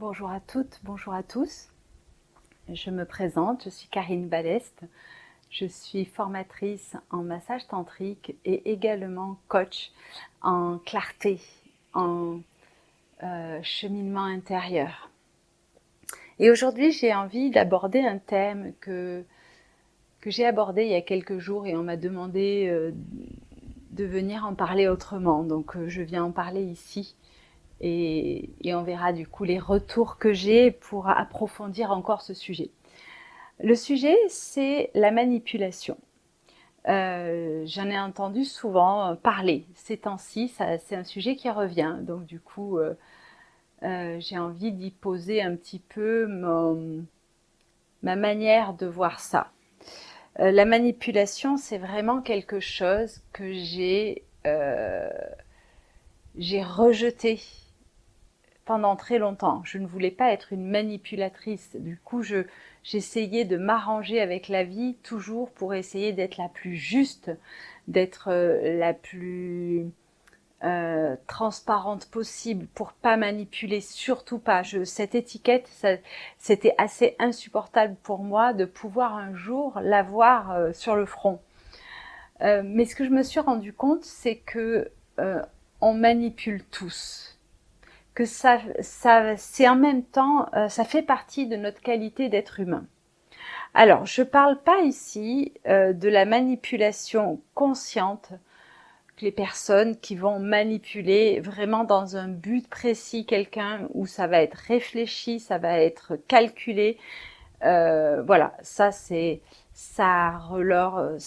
Bonjour à toutes, bonjour à tous. Je me présente, je suis Karine Ballest. Je suis formatrice en massage tantrique et également coach en clarté, en cheminement intérieur. Et aujourd'hui, j'ai envie d'aborder un thème que j'ai abordé il y a quelques jours et on m'a demandé de venir en parler autrement. Donc je viens en parler ici. Et on verra du coup les retours que j'ai pour approfondir encore ce sujet. Le sujet, c'est la manipulation. J'en ai entendu souvent parler ces temps-ci, c'est un sujet qui revient. Donc du coup, j'ai envie d'y poser un petit peu ma manière de voir ça. La manipulation, c'est vraiment quelque chose que j'ai rejeté pendant très longtemps. Je ne voulais pas être une manipulatrice. Du coup, j'essayais de m'arranger avec la vie toujours pour essayer d'être la plus juste, d'être la plus transparente possible pour pas manipuler, surtout pas. Cette étiquette, c'était assez insupportable pour moi de pouvoir un jour l'avoir sur le front. Mais ce que je me suis rendu compte, c'est que on manipule tous. Que c'est en même temps, ça fait partie de notre qualité d'être humain. Alors, je parle pas ici de la manipulation consciente, que les personnes qui vont manipuler vraiment dans un but précis quelqu'un où ça va être réfléchi, ça va être calculé. Voilà, ça c'est ça relore,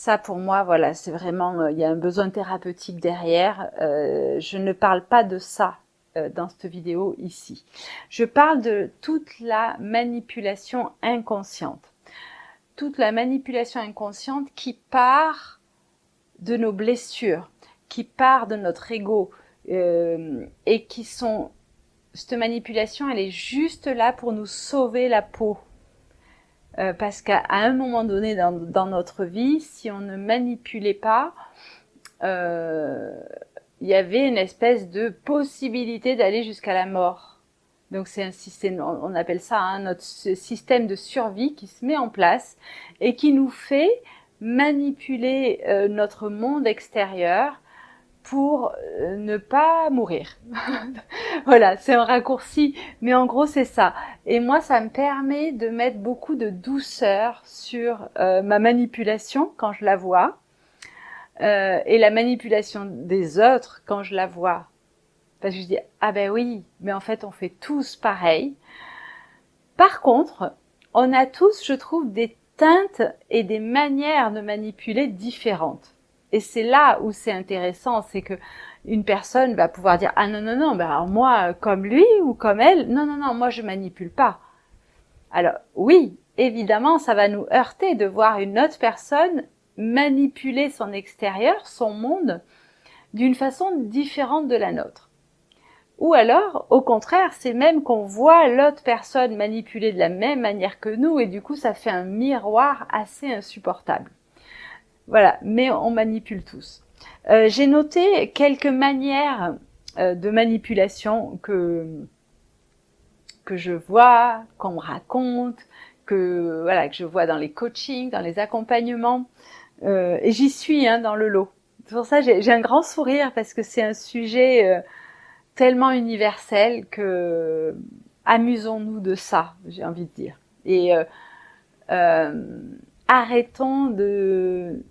ça, pour moi, voilà, c'est vraiment, il y a un besoin thérapeutique derrière. Je ne parle pas de ça dans cette vidéo ici. Je parle de toute la manipulation inconsciente. Toute la manipulation inconsciente qui part de nos blessures, qui part de notre ego, et qui sont... Cette manipulation, elle est juste là pour nous sauver la peau. Parce qu'à un moment donné dans notre vie, si on ne manipulait pas, il y avait une espèce de possibilité d'aller jusqu'à la mort. Donc c'est un système, on appelle ça notre système de survie qui se met en place et qui nous fait manipuler notre monde extérieur pour ne pas mourir. Voilà, c'est un raccourci, mais en gros c'est ça. Et moi, ça me permet de mettre beaucoup de douceur sur ma manipulation quand je la vois, et la manipulation des autres quand je la vois. Parce que je dis, ah ben oui, mais en fait on fait tous pareil. Par contre, on a tous, je trouve, des teintes et des manières de manipuler différentes. Et c'est là où c'est intéressant, c'est que une personne va pouvoir dire, ah non, non, non, ben alors moi, comme lui ou comme elle, non, non, non, moi je manipule pas. Alors oui, évidemment, ça va nous heurter de voir une autre personne manipuler son extérieur, son monde, d'une façon différente de la nôtre. Ou alors, au contraire, c'est même qu'on voit l'autre personne manipuler de la même manière que nous et du coup, ça fait un miroir assez insupportable. Voilà, mais on manipule tous. J'ai noté quelques manières de manipulation que je vois, qu'on me raconte, que je vois dans les coachings, dans les accompagnements, et j'y suis dans le lot. C'est pour ça que j'ai un grand sourire parce que c'est un sujet tellement universel que amusons-nous de ça, j'ai envie de dire. Et arrêtons de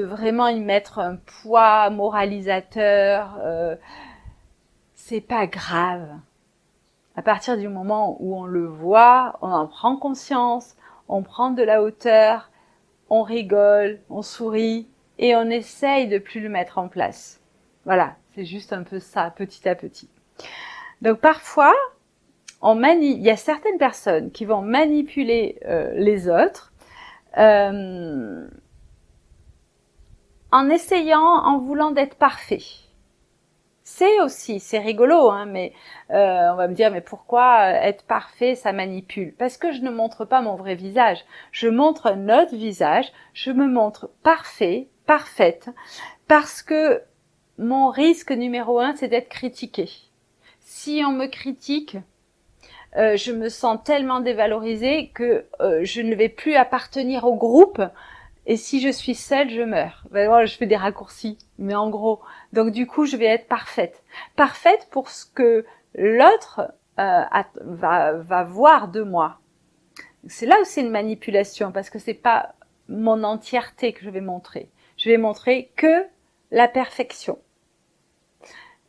vraiment y mettre un poids moralisateur. C'est pas grave. À partir du moment où on le voit, on en prend conscience, on prend de la hauteur, on rigole, on sourit et on essaye de plus le mettre en place. Voilà, c'est juste un peu ça, petit à petit. Donc parfois, il y a certaines personnes qui vont manipuler les autres en essayant, en voulant d'être parfait. C'est rigolo, mais on va me dire, mais pourquoi être parfait, ça manipule? Parce que je ne montre pas mon vrai visage. Je montre un autre visage, je me montre parfait, parfaite, parce que mon risque numéro 1, c'est d'être critiqué. Si on me critique, je me sens tellement dévalorisée que je ne vais plus appartenir au groupe. Et si je suis seule, je meurs. Ben, voilà, je fais des raccourcis, mais en gros. Donc du coup, je vais être parfaite. Parfaite pour ce que l'autre va voir de moi. C'est là où c'est une manipulation, parce que c'est pas mon entièreté que je vais montrer. Je vais montrer que la perfection.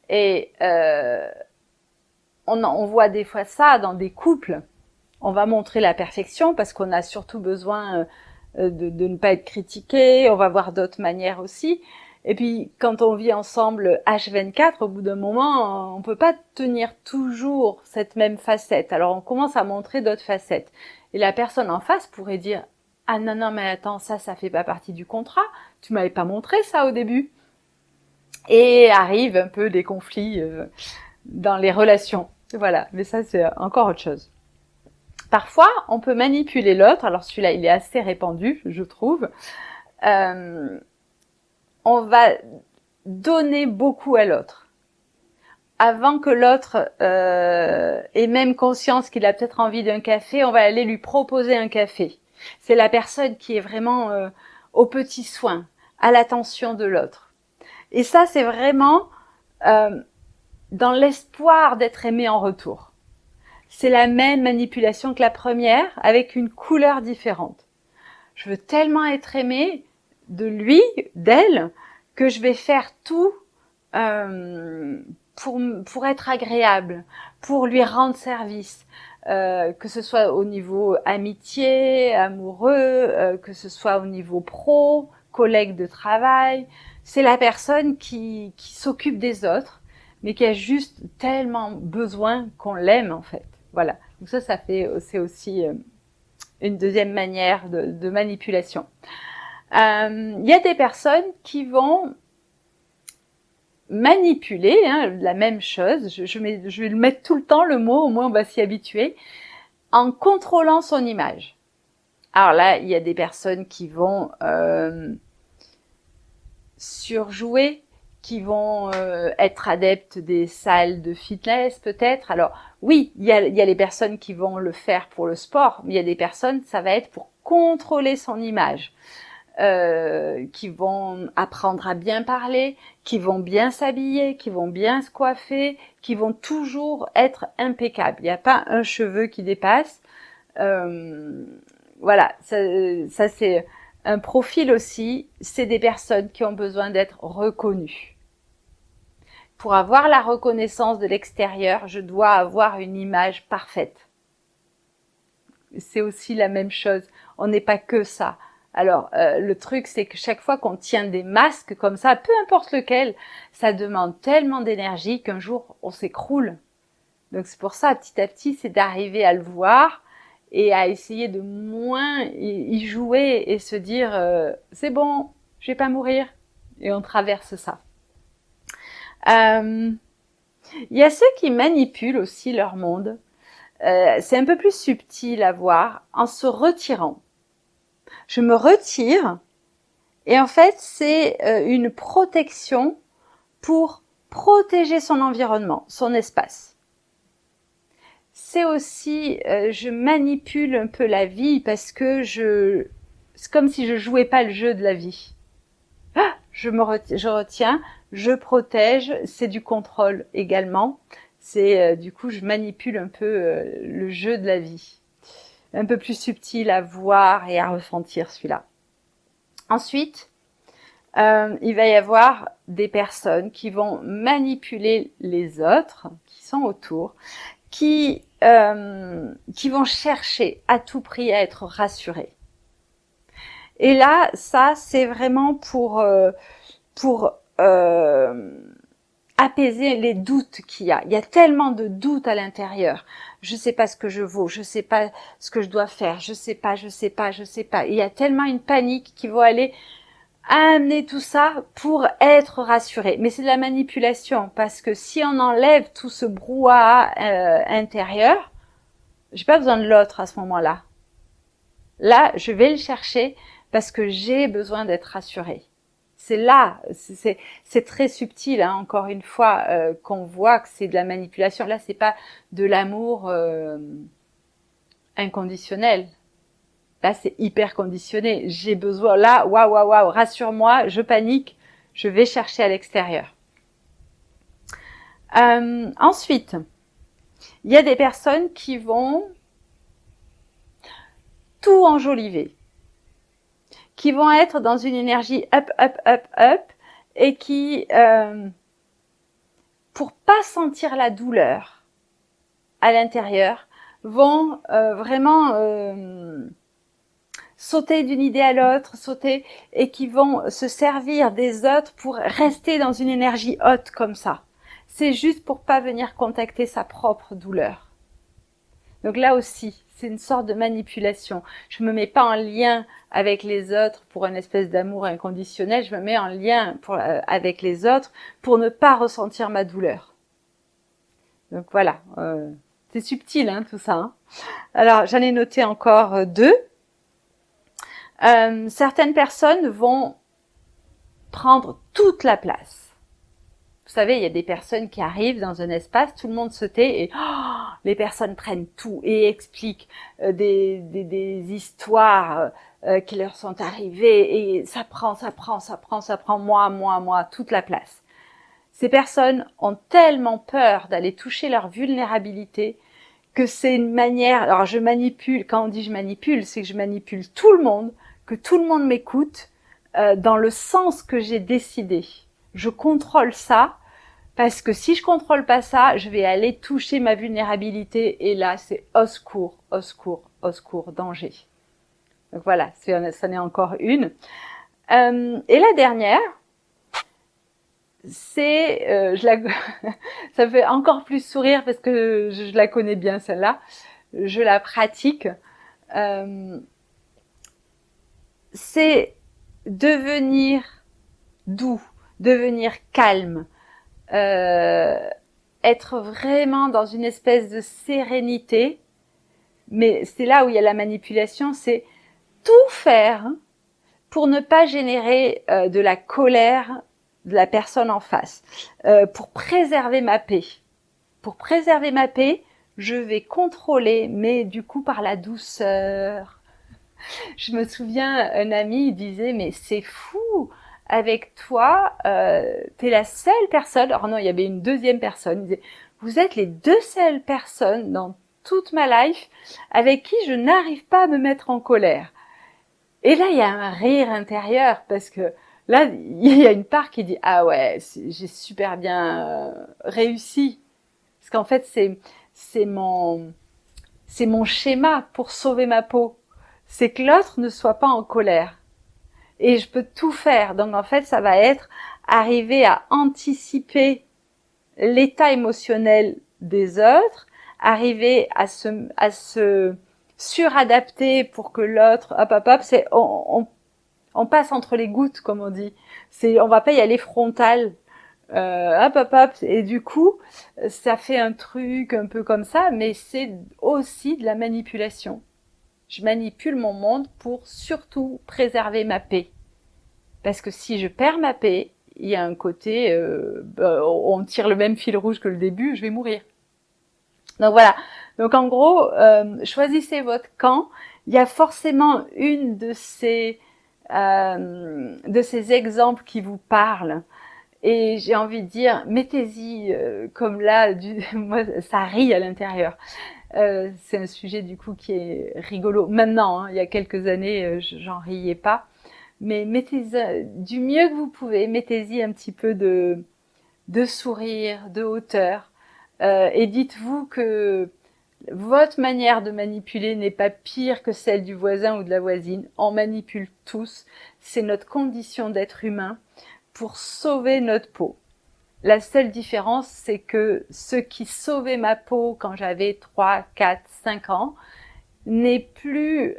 Et on voit des fois ça dans des couples. On va montrer la perfection parce qu'on a surtout besoin de ne pas être critiqué. On va voir d'autres manières aussi. Et puis, quand on vit ensemble H24, au bout d'un moment, on peut pas tenir toujours cette même facette. Alors, on commence à montrer d'autres facettes. Et la personne en face pourrait dire « Ah non, non, mais attends, ça fait pas partie du contrat. Tu m'avais pas montré ça au début. » Et arrivent un peu des conflits dans les relations. Voilà, mais ça, c'est encore autre chose. Parfois, on peut manipuler l'autre. Alors, celui-là, il est assez répandu, je trouve. On va donner beaucoup à l'autre. Avant que l'autre ait même conscience qu'il a peut-être envie d'un café, on va aller lui proposer un café. C'est la personne qui est vraiment aux petits soins, à l'attention de l'autre. Et ça, c'est vraiment dans l'espoir d'être aimé en retour. C'est la même manipulation que la première, avec une couleur différente. Je veux tellement être aimé de lui, d'elle, que je vais faire tout pour être agréable, pour lui rendre service, que ce soit au niveau amitié, amoureux, que ce soit au niveau pro, collègue de travail. C'est la personne qui s'occupe des autres, mais qui a juste tellement besoin qu'on l'aime en fait. Voilà. Donc ça c'est aussi une deuxième manière de manipulation. Il y a des personnes qui vont manipuler la même chose. Je vais le mettre tout le temps le mot, au moins on va s'y habituer, en contrôlant son image. Alors là, il y a des personnes qui vont surjouer, qui vont être adeptes des salles de fitness peut-être. Alors oui, il y a les personnes qui vont le faire pour le sport, mais il y a des personnes, ça va être pour contrôler son image, qui vont apprendre à bien parler, qui vont bien s'habiller, qui vont bien se coiffer, qui vont toujours être impeccables. Il n'y a pas un cheveu qui dépasse. Voilà, ça c'est un profil aussi. C'est des personnes qui ont besoin d'être reconnues. Pour avoir la reconnaissance de l'extérieur, je dois avoir une image parfaite. C'est aussi la même chose. On n'est pas que ça. Alors, le truc, c'est que chaque fois qu'on tient des masques comme ça, peu importe lequel, ça demande tellement d'énergie qu'un jour, on s'écroule. Donc, c'est pour ça, petit à petit, c'est d'arriver à le voir et à essayer de moins y jouer et se dire c'est bon, je vais pas mourir. Et on traverse ça. Il y a ceux qui manipulent aussi leur monde. C'est un peu plus subtil à voir en se retirant. Je me retire et en fait c'est une protection pour protéger son environnement, son espace. C'est aussi, je manipule un peu la vie parce que c'est comme si je jouais pas le jeu de la vie. Je retiens, je protège, c'est du contrôle également. C'est du coup je manipule un peu le jeu de la vie. Un peu plus subtil à voir et à ressentir celui-là. Ensuite, il va y avoir des personnes qui vont manipuler les autres, qui sont autour, qui vont chercher à tout prix à être rassurés. Et là, ça, c'est vraiment pour apaiser les doutes qu'il y a. Il y a tellement de doutes à l'intérieur. Je sais pas ce que je vaux, je sais pas ce que je dois faire, je sais pas. Il y a tellement une panique qui va aller amener tout ça pour être rassuré. Mais c'est de la manipulation parce que si on enlève tout ce brouhaha intérieur, j'ai pas besoin de l'autre à ce moment-là. Là, je vais le chercher parce que j'ai besoin d'être rassurée. là, c'est très subtil, hein, encore une fois, qu'on voit que c'est de la manipulation. Là, c'est pas de l'amour inconditionnel. Là, c'est hyper conditionné. J'ai besoin, là, waouh, waouh, waouh, rassure-moi, je panique, je vais chercher à l'extérieur. Ensuite, il y a des personnes qui vont tout enjoliver, qui vont être dans une énergie up, up, up, up, et qui, pour pas sentir la douleur à l'intérieur, vont vraiment sauter d'une idée à l'autre, et qui vont se servir des autres pour rester dans une énergie haute comme ça. C'est juste pour pas venir contacter sa propre douleur. Donc là aussi, c'est une sorte de manipulation. Je me mets pas en lien avec les autres pour une espèce d'amour inconditionnel, je me mets en lien avec les autres pour ne pas ressentir ma douleur. Donc voilà, c'est subtil hein, tout ça. Hein. Alors j'en ai noté encore deux. Certaines personnes vont prendre toute la place. Vous savez, il y a des personnes qui arrivent dans un espace, tout le monde se tait et les personnes prennent tout et expliquent des histoires qui leur sont arrivées et ça prend moi, toute la place. Ces personnes ont tellement peur d'aller toucher leur vulnérabilité que c'est une manière, alors je manipule, quand on dit je manipule, c'est que je manipule tout le monde, que tout le monde m'écoute dans le sens que j'ai décidé. Je contrôle ça parce que si je contrôle pas ça, je vais aller toucher ma vulnérabilité et là c'est au secours, au secours, au secours, danger. Donc voilà, ça n'est encore une. Et la dernière, c'est, ça me fait encore plus sourire parce que je la connais bien celle-là, je la pratique. C'est devenir doux, devenir calme, être vraiment dans une espèce de sérénité. Mais c'est là où il y a la manipulation, c'est tout faire pour ne pas générer de la colère de la personne en face, pour préserver ma paix. Pour préserver ma paix, je vais contrôler, mais du coup par la douceur. Je me souviens, un ami disait, mais c'est fou, avec toi, t'es la seule personne, alors non, il y avait une deuxième personne, il disait, vous êtes les deux seules personnes dans toute ma life avec qui je n'arrive pas à me mettre en colère. Et là, il y a un rire intérieur parce que là, il y a une part qui dit, ah ouais, j'ai super bien réussi. Parce qu'en fait, c'est mon schéma pour sauver ma peau. C'est que l'autre ne soit pas en colère. Et je peux tout faire. Donc en fait, ça va être arriver à anticiper l'état émotionnel des autres, arriver à se suradapter pour que l'autre, hop, c'est, on passe entre les gouttes, comme on dit. On va pas y aller frontal. Hop, et du coup, ça fait un truc un peu comme ça, mais c'est aussi de la manipulation. Je manipule mon monde pour surtout préserver ma paix. Parce que si je perds ma paix, il y a un côté, on tire le même fil rouge que le début, je vais mourir. Donc voilà. Donc en gros, choisissez votre camp. Il y a forcément une de ces exemples qui vous parlent. Et j'ai envie de dire, mettez-y comme là, moi ça rit à l'intérieur. C'est un sujet du coup qui est rigolo. Maintenant, hein, il y a quelques années, j'en riais pas. Mais mettez-y du mieux que vous pouvez, mettez-y un petit peu de sourire, de hauteur. Et dites-vous que votre manière de manipuler n'est pas pire que celle du voisin ou de la voisine. On manipule tous. C'est notre condition d'être humain pour sauver notre peau. La seule différence, c'est que ce qui sauvait ma peau quand j'avais 3, 4, 5 ans n'est plus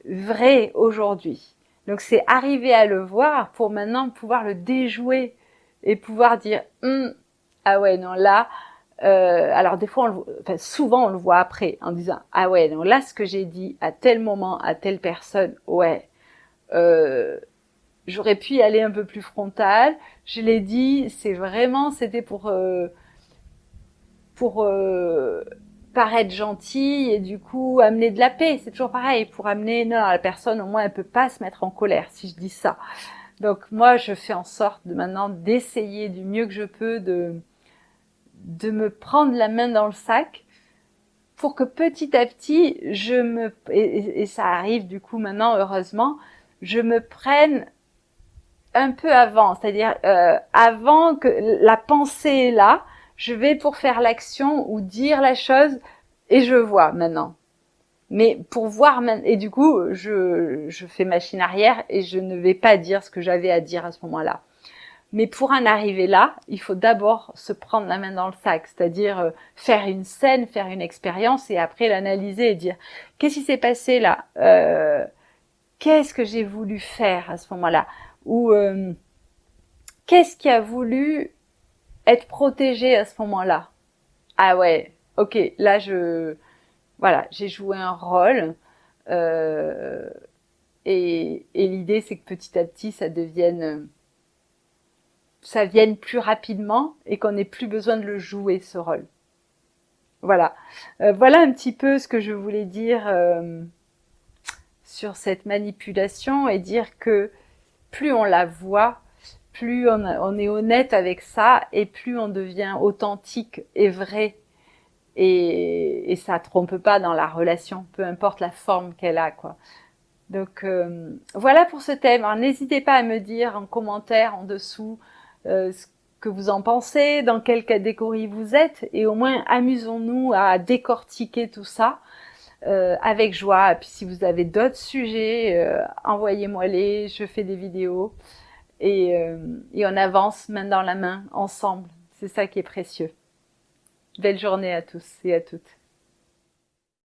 vrai aujourd'hui. Donc c'est arriver à le voir pour maintenant pouvoir le déjouer et pouvoir dire ah ouais non là alors des fois souvent on le voit après en disant ah ouais non là ce que j'ai dit à tel moment à telle personne ouais j'aurais pu y aller un peu plus frontal. Je l'ai dit, c'était pour paraître gentil et du coup amener de la paix. C'est toujours pareil, pour amener, non, la personne au moins elle peut pas se mettre en colère si je dis ça. Donc moi je fais en sorte de maintenant d'essayer du mieux que je peux de me prendre la main dans le sac pour que petit à petit et ça arrive du coup maintenant heureusement, je me prenne un peu avant, c'est-à-dire avant que la pensée est là, je vais pour faire l'action ou dire la chose et je vois maintenant. Mais pour voir et du coup, je fais machine arrière et je ne vais pas dire ce que j'avais à dire à ce moment-là. Mais pour en arriver là, il faut d'abord se prendre la main dans le sac, c'est-à-dire faire une scène, faire une expérience et après l'analyser et dire qu'est-ce qui s'est passé là, qu'est-ce que j'ai voulu faire à ce moment-là, ou qu'est-ce qui a voulu être protégé à ce moment-là. Ah ouais, ok, là voilà, j'ai joué un rôle euh, et l'idée c'est que petit à petit ça vienne plus rapidement et qu'on n'ait plus besoin de le jouer ce rôle. Voilà, voilà un petit peu ce que je voulais dire sur cette manipulation et dire que plus on la voit, plus on est honnête avec ça et plus on devient authentique et vrai. Et ça trompe pas dans la relation, peu importe la forme qu'elle a, quoi. Donc voilà pour ce thème. Alors n'hésitez pas à me dire en commentaire en dessous ce que vous en pensez, dans quelle catégorie vous êtes, et au moins amusons-nous à décortiquer tout ça avec joie. Et puis si vous avez d'autres sujets, envoyez-moi les, je fais des vidéos et on avance main dans la main ensemble. C'est ça qui est précieux. Belle journée à tous et à toutes.